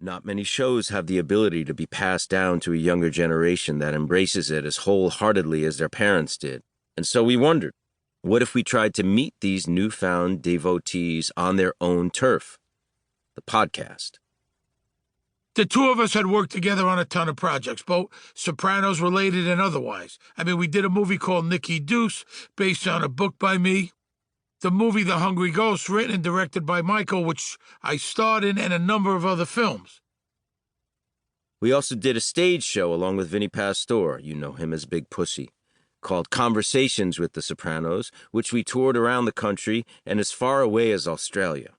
Not many shows have the ability to be passed down to a younger generation that embraces it as wholeheartedly as their parents did. And so we wondered, what if we tried to meet these newfound devotees on their own turf? The podcast. The two of us had worked together on a ton of projects, both Sopranos related and otherwise. I mean, we did a movie called Nicky Deuce, based on a book by me. The movie The Hungry Ghost, written and directed by Michael, which I starred in, and a number of other films. We also did a stage show along with Vinny Pastore, you know him as Big Pussy, called Conversations with the Sopranos, which we toured around the country and as far away as Australia.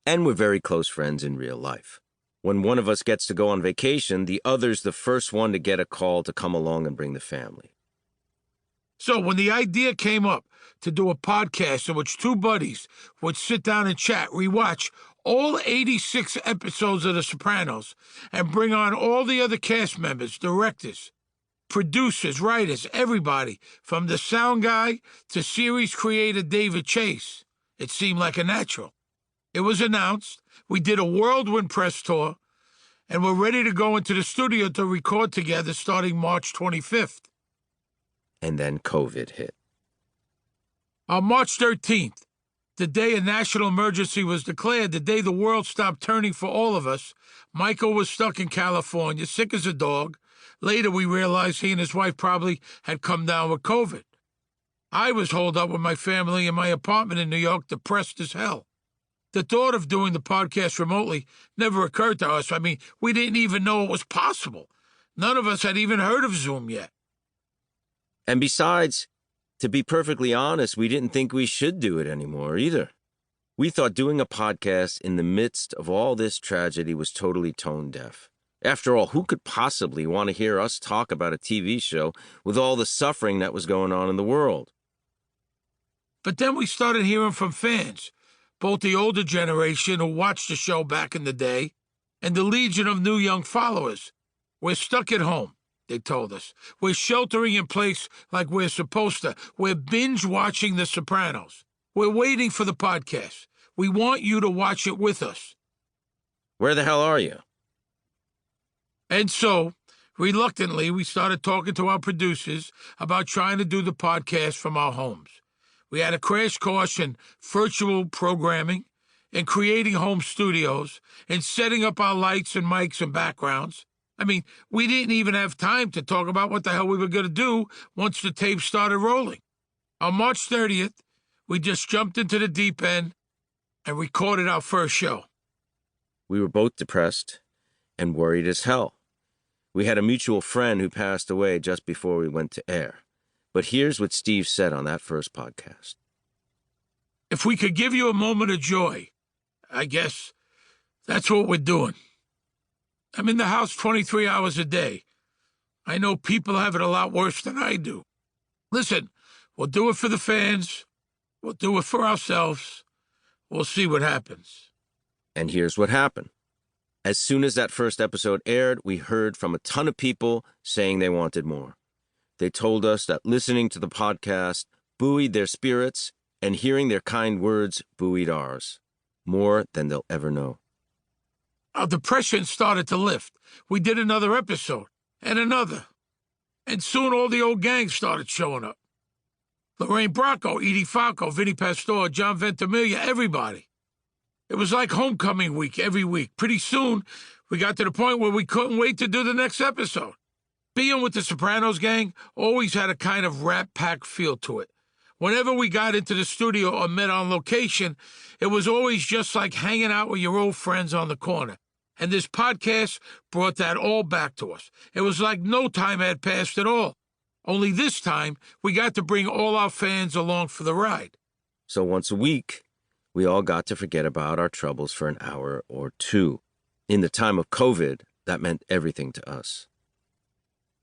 And we're very close friends in real life. When one of us gets to go on vacation, the other's the first one to get a call to come along and bring the family. So when the idea came up to do a podcast in which two buddies would sit down and chat, rewatch all 86 episodes of The Sopranos, and bring on all the other cast members, directors, producers, writers, everybody, from the sound guy to series creator David Chase, it seemed like a natural. It was announced, we did a whirlwind press tour, and we're ready to go into the studio to record together starting March 25th. And then COVID hit. On March 13th, the day a national emergency was declared, the day the world stopped turning for all of us, Michael was stuck in California, sick as a dog. Later, we realized he and his wife probably had come down with COVID. I was holed up with my family in my apartment in New York, depressed as hell. The thought of doing the podcast remotely never occurred to us. I mean, we didn't even know it was possible. None of us had even heard of Zoom yet. And besides, to be perfectly honest, we didn't think we should do it anymore either. We thought doing a podcast in the midst of all this tragedy was totally tone deaf. After all, who could possibly want to hear us talk about a TV show with all the suffering that was going on in the world? But then we started hearing from fans, both the older generation who watched the show back in the day and the legion of new young followers. We're stuck at home, they told us. We're sheltering in place like we're supposed to. We're binge-watching The Sopranos. We're waiting for the podcast. We want you to watch it with us. Where the hell are you? And so, reluctantly, we started talking to our producers about trying to do the podcast from our homes. We had a crash course in virtual programming, in creating home studios, in setting up our lights and mics and backgrounds. I mean, we didn't even have time to talk about what the hell we were going to do once the tape started rolling. On March 30th, we just jumped into the deep end and recorded our first show. We were both depressed and worried as hell. We had a mutual friend who passed away just before we went to air. But here's what Steve said on that first podcast. If we could give you a moment of joy, I guess that's what we're doing. I'm in the house 23 hours a day. I know people have it a lot worse than I do. Listen, we'll do it for the fans. We'll do it for ourselves. We'll see what happens. And here's what happened. As soon as that first episode aired, we heard from a ton of people saying they wanted more. They told us that listening to the podcast buoyed their spirits, and hearing their kind words buoyed ours, more than they'll ever know. Our depression started to lift. We did another episode, and another. And soon all the old gangs started showing up. Lorraine Bracco, Edie Falco, Vinny Pastore, John Ventimiglia, everybody. It was like homecoming week every week. Pretty soon, we got to the point where we couldn't wait to do the next episode. Being with the Sopranos gang always had a kind of rat-pack feel to it. Whenever we got into the studio or met on location, it was always just like hanging out with your old friends on the corner. And this podcast brought that all back to us. It was like no time had passed at all. Only this time, we got to bring all our fans along for the ride. So once a week, we all got to forget about our troubles for an hour or two. In the time of COVID, that meant everything to us.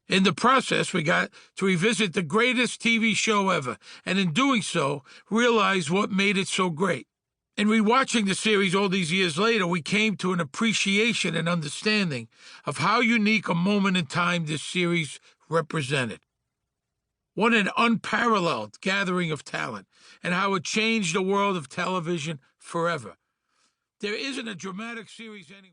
In the process, we got to revisit the greatest TV show ever, and in doing so, realize what made it so great. In rewatching the series all these years later, we came to an appreciation and understanding of how unique a moment in time this series represented. What an unparalleled gathering of talent, and how it changed the world of television forever. There isn't a dramatic series anywhere.